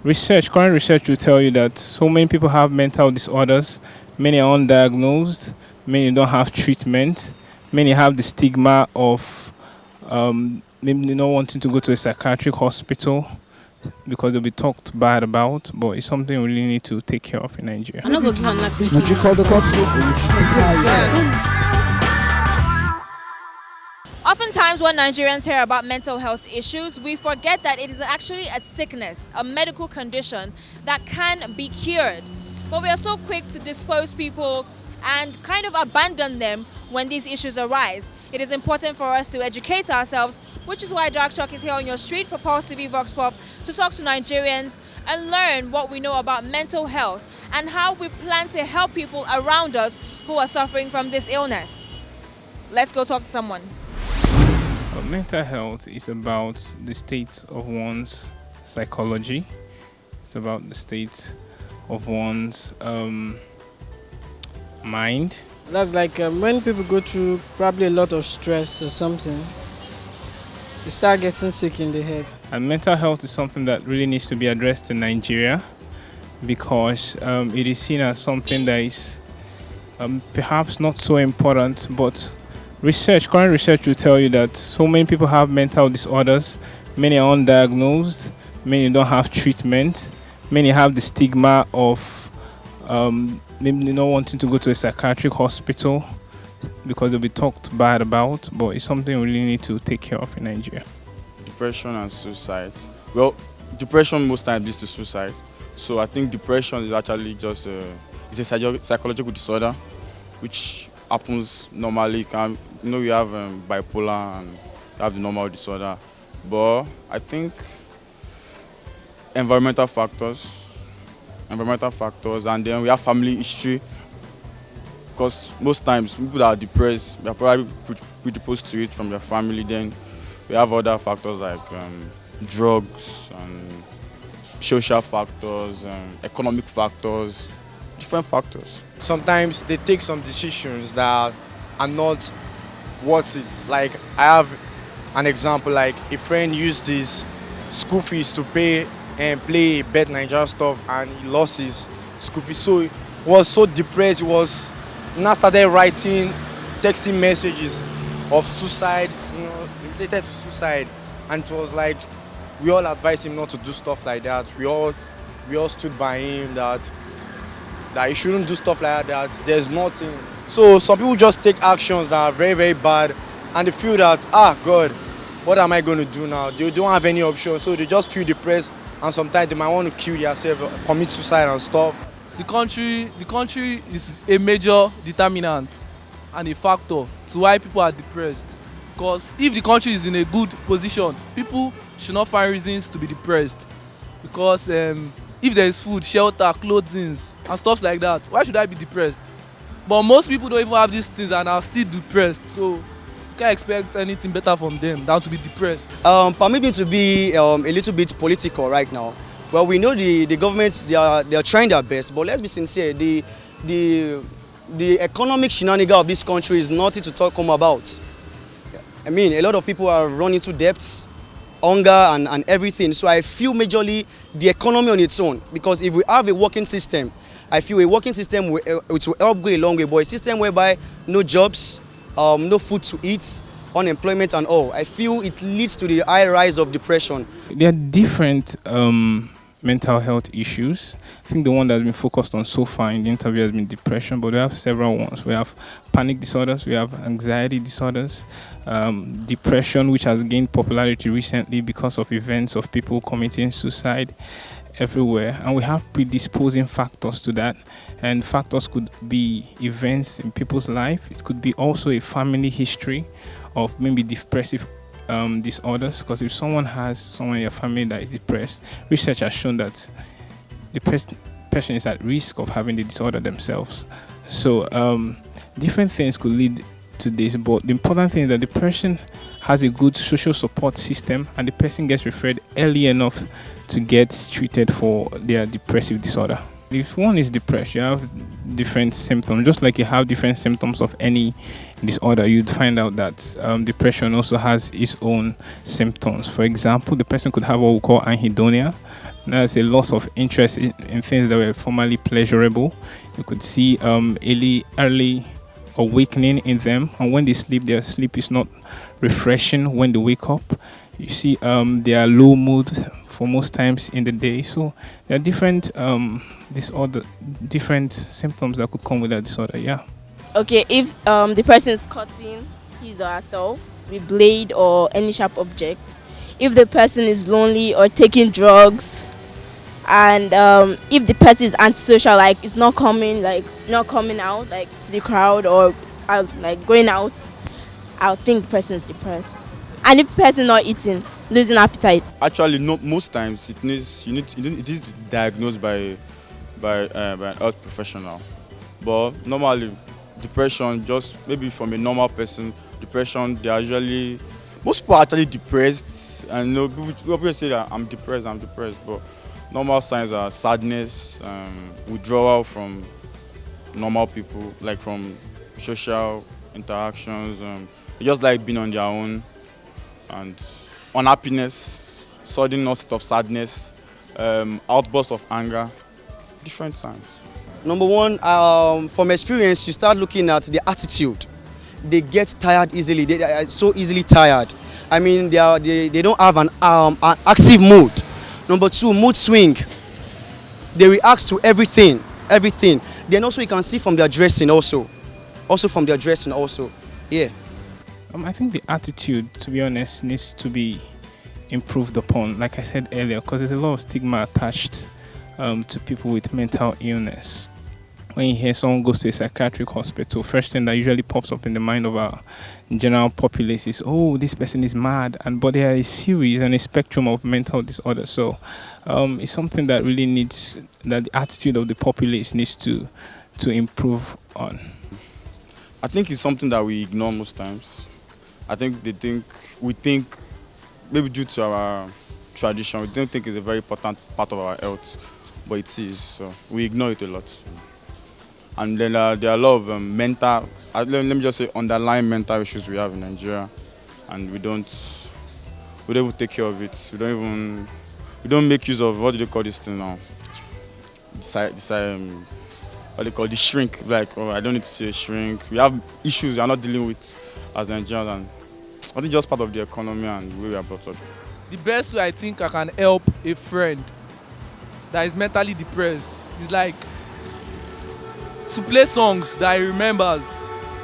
Current research will tell you that so many people have mental disorders, many are undiagnosed, many don't have treatment, many have the stigma of maybe not wanting to go to a psychiatric hospital because they'll be talked bad about, but it's something we really need to take care of in Nigeria. I'm not going to give like this. Would you call the cops? Oftentimes when Nigerians hear about mental health issues, we forget that it is actually a sickness, a medical condition that can be cured. But we are so quick to dispose people and kind of abandon them when these issues arise. It is important for us to educate ourselves, which is why Dark Shock is here on your street for PulseTV Vox Pop to talk to Nigerians and learn what we know about mental health and how we plan to help people around us who are suffering from this illness. Let's go talk to someone. Mental health is about the state of one's psychology. It's about the state of one's mind. That's like when people go through probably a lot of stress or something, they start getting sick in the head. And mental health is something that really needs to be addressed in Nigeria because it is seen as something that is perhaps not so important, but current research will tell you that so many people have mental disorders, many are undiagnosed, many don't have treatment, many have the stigma of maybe not wanting to go to a psychiatric hospital because they'll be talked bad about, but it's something we really need to take care of in Nigeria. Depression and suicide. Well, depression most times leads to suicide. So I think depression is actually just it's a psychological disorder which happens normally. We have bipolar and you have the normal disorder. But I think environmental factors, and then we have family history. Because most times people that are depressed, they are probably predisposed to it from their family. Then we have other factors like drugs and social factors, economic factors, different factors. Sometimes they take some decisions that are not worth it. Like I have an example, like a friend used his school fees to pay and play BBNaija stuff and he lost his school fees. So he was so depressed, he was now started writing, texting messages of suicide, related to suicide. And it was like, we all advised him not to do stuff like that. We all stood by him that he shouldn't do stuff like that, there's nothing. So some people just take actions that are very, very bad and they feel that, God, what am I going to do now? They don't have any option, so they just feel depressed and sometimes they might want to kill themselves, commit suicide and stuff. The country is a major determinant and a factor to why people are depressed. Because if the country is in a good position, people should not find reasons to be depressed. Because if there is food, shelter, clothing, and stuff like that, why should I be depressed? But most people don't even have these things and are still depressed. So you can't expect anything better from them than to be depressed. Permit me to be a little bit political right now. Well, we know the governments, they are trying their best, but let's be sincere, the economic shenanigans of this country is nothing to talk home about. I mean, a lot of people are running into debts, hunger and everything. So I feel majorly the economy on its own, because if we have a working system, I feel a working system it will help go a long way, but a system whereby no jobs, no food to eat, unemployment and all, I feel it leads to the high rise of depression. There are different mental health issues. I think the one that's been focused on so far in the interview has been depression, but we have several ones. We have panic disorders, we have anxiety disorders, depression, which has gained popularity recently because of events of people committing suicide everywhere, and we have predisposing factors to that, and factors could be events in people's life. It could be also a family history of maybe depressive disorders, because if someone in your family that is depressed, research has shown that the person is at risk of having the disorder themselves. So different things could lead to this, but the important thing is that the person has a good social support system and the person gets referred early enough to get treated for their depressive disorder. If one is depressed, you have different symptoms. Just like you have different symptoms of any disorder, you'd find out that depression also has its own symptoms. For example, the person could have what we call anhedonia. There's a loss of interest in things that were formerly pleasurable. You could see early awakening in them, and when they sleep, their sleep is not refreshing. When they wake up, you see they are low mood for most times in the day. So there are different different symptoms that could come with that disorder. Yeah. Okay, if the person is cutting his or herself with blade or any sharp object, if the person is lonely or taking drugs, and if the person is antisocial, like it's not coming out like to the crowd or like going out, I'll think the person is depressed. And if the person not eating, losing appetite. Actually, no. Most times it is diagnosed by an health professional. But normally, depression, just maybe from a normal person, depression, they are usually, most people are actually depressed, and people say that I'm depressed, but normal signs are sadness, withdrawal from normal people, like from social interactions, just like being on their own, and unhappiness, sudden onset of sadness, outburst of anger, different signs. Number one, from experience, you start looking at the attitude. They get tired easily. They are so easily tired. I mean, they don't have an active mood. Number two, mood swing. They react to everything. Then also you can see from their dressing also. Yeah. I think the attitude, to be honest, needs to be improved upon, like I said earlier, because there's a lot of stigma attached to people with mental illness. When you hear someone goes to a psychiatric hospital, first thing that usually pops up in the mind of our general populace is, oh, this person is mad. But there are a series and a spectrum of mental disorders. So it's something that really needs, that the attitude of the populace needs to improve on. I think it's something that we ignore most times. I think we think, maybe due to our tradition, we don't think it's a very important part of our health, but it is. So we ignore it a lot. And then there are a lot of mental, let me just say, underlying mental issues we have in Nigeria, and we don't even take care of it. We don't make use of, what do they call this thing now? What they call the shrink. Like, oh, I don't need to say shrink. We have issues we are not dealing with as Nigerians, and I think just part of the economy and the way we are brought up. The best way I think I can help a friend that is mentally depressed is like to play songs that he remembers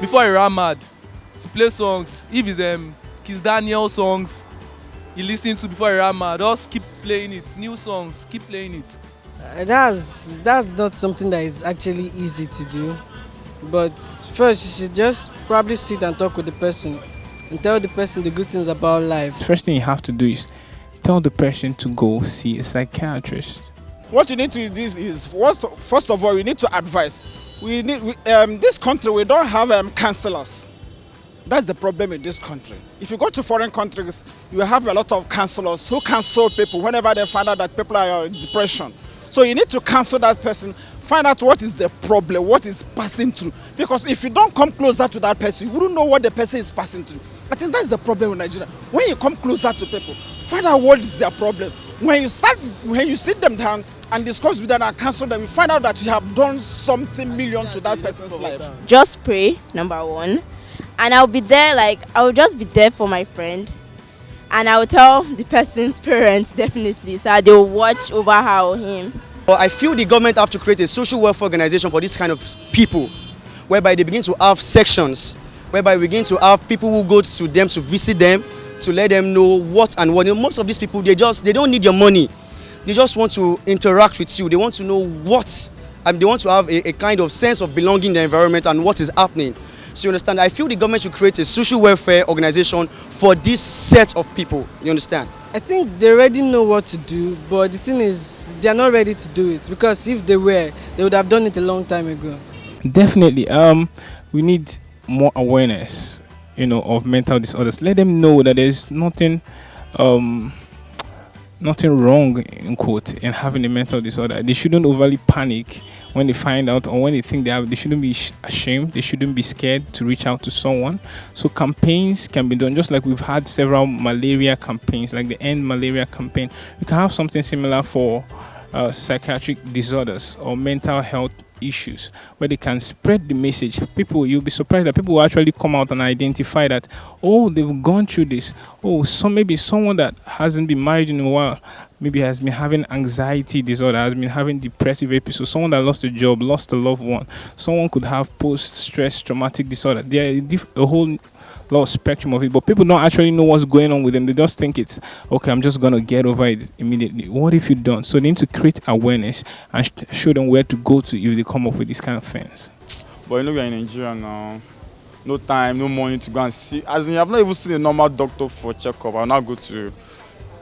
before he ran mad. To play songs, if it's Kiss Daniel songs he listened to before he ran mad, just keep playing it. New songs, keep playing it. That's not something that is actually easy to do. But first, you should just probably sit and talk with the person and tell the person the good things about life. The first thing you have to do is tell the person to go see a psychiatrist. What you need to do is first of all, you need to advise. This country, we don't have counselors. That's the problem in this country. If you go to foreign countries, you have a lot of counselors who counsel people whenever they find out that people are in depression. So you need to counsel that person, find out what is the problem, what is passing through. Because if you don't come closer to that person, you wouldn't know what the person is passing through. I think that's the problem in Nigeria. When you come closer to people, find out what is their problem. When you sit them down and discuss with them and counsel them, you find out that you have done something million to that person's life. Just pray, number one. And I'll be there, I'll just be there for my friend. And I'll tell the person's parents, definitely, so they'll watch over her or him. Well, I feel the government have to create a social welfare organization for this kind of people, whereby they begin to have sections, whereby we begin to have people who go to them to visit them, to let them know what and what. Most of these people, they don't need your money. They just want to interact with you. They want to know they want to have a kind of sense of belonging in the environment and what is happening. So you understand, I feel the government should create a social welfare organization for this set of people. You understand? I think they already know what to do, but the thing is, they are not ready to do it, because if they were, they would have done it a long time ago. Definitely. We need more awareness, of mental disorders. Let them know that there's nothing nothing wrong in quote in having a mental disorder. They shouldn't overly panic when they find out or when they think they have. They shouldn't be ashamed. They shouldn't be scared to reach out to someone. So campaigns can be done, just like we've had several malaria campaigns, like the End Malaria campaign. We can have something similar for psychiatric disorders or mental health issues, where they can spread the message. People, you'll be surprised that people will actually come out and identify that, oh, they've gone through this. Oh, so maybe someone that hasn't been married in a while, maybe has been having anxiety disorder, has been having depressive episodes. Someone that lost a job, lost a loved one. Someone could have post-stress traumatic disorder. There are a whole lot of spectrum of it, but people don't actually know what's going on with them. They just think it's okay, I'm just gonna get over it immediately. What if you don't? So they need to create awareness and show them where to go to if they come up with these kind of things. But you know, we're in Nigeria now. No time, no money to go and see. As in, I've not even seen a normal doctor for checkup. I'll now go to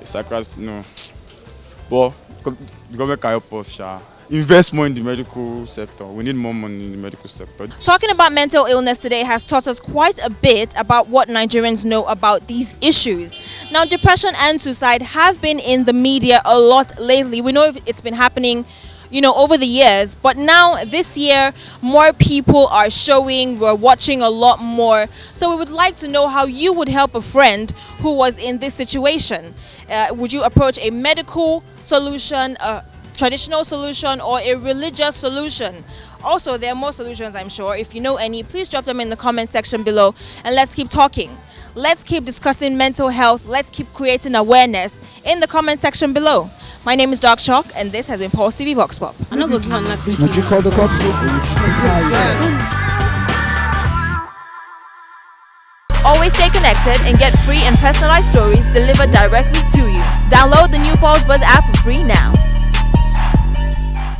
a psychiatrist. No. But the government can help us, invest more in the medical sector. We need more money in the medical sector. Talking about mental illness today has taught us quite a bit about what Nigerians know about these issues. Now, depression and suicide have been in the media a lot lately. We know it's been happening, over the years, but now this year more people are showing, we're watching a lot more. So we would like to know how you would help a friend who was in this situation. Would you approach a medical solution, a traditional solution, or a religious solution? Also, there are more solutions, I'm sure. If you know any, please drop them in the comment section below, and let's keep talking. Let's keep discussing mental health. Let's keep creating awareness in the comment section below. My name is Dark Shock, and this has been PulseTV Vox Pop. Would you call the cops? Always stay connected and get free and personalized stories delivered directly to you. Download the new Pulse Buzz app for free now.